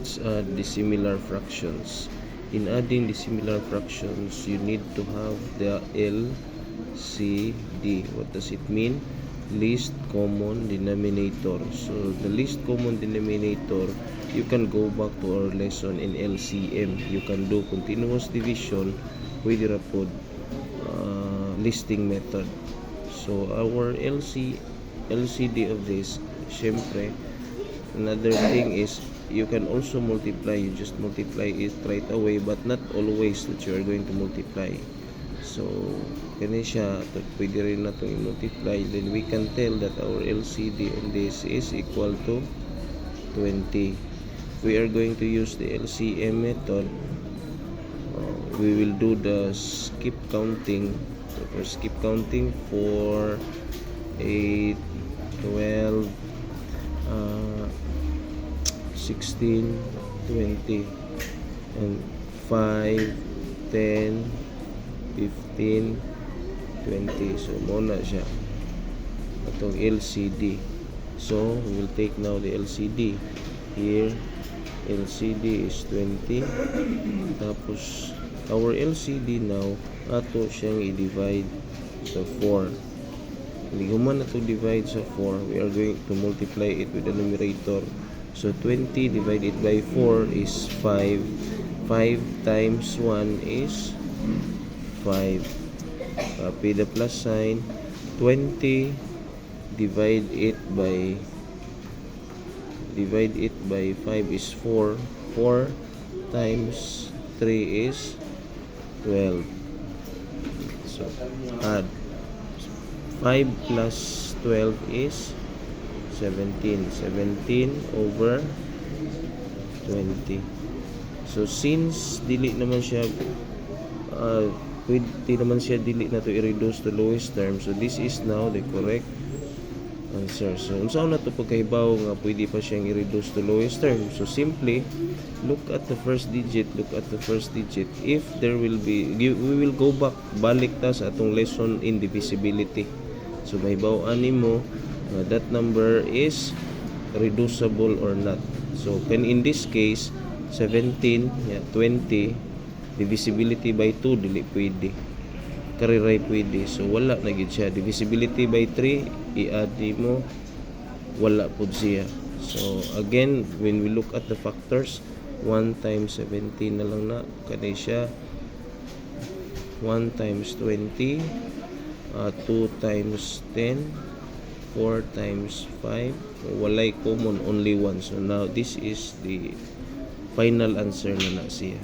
let's add dissimilar fractions. In adding dissimilar fractions, you need to have the LCD. What does it mean? Least common denominator. So the least common denominator, you can go back to our lesson in LCM. You can do continuous division with your listing method. So our LCD of this, syempre, another thing is you can also multiply. You just multiply it right away, but not always that you are going to multiply. So kani siya, pwede rin na itong i-multiply. Then we can tell that our LCD on this is equal to 20. If we are going to use the LCM method, we will do the skip counting. So for skip counting, 4, 8, 12, 16, 20, and 5, 10, 15, 20. So muna siya atong LCD. So we will take now the LCD. Here LCD is 20. Tapos our LCD now, ato siyang i-divide sa 4. Hindi human na to divide sa 4. We are going to multiply it with the numerator. So 20 divided by 4 is 5. 5 times 1 is 5. Copy the plus sign. 20 divide it by 5 is 4. 4 times 3 is 12. So add 5 plus 12 is 17. 17 over 20. So since dili naman siya pwede naman siya dili na to i-reduce to lowest term, so this is now the correct answer. So unsa na to pagkahibaw nga pwede pa siyang i-reduce to lowest term? So simply look at the first digit. If there will be, we will go back, balik ta sa atong lesson in divisibility. So mahibaw-an nimo that number is reducible or not. So in this case 17, 20 divisibility by 2 dili pwede, kariray pwede, so wala na gid siya. Divisibility by 3 i-add mo, wala pud siya. So again, when we look at the factors, 1 times 17 na lang na kani siya. 1 times 20, 2 times 10, 4 times 5, walay common, only 1. So now this is the final answer na siya.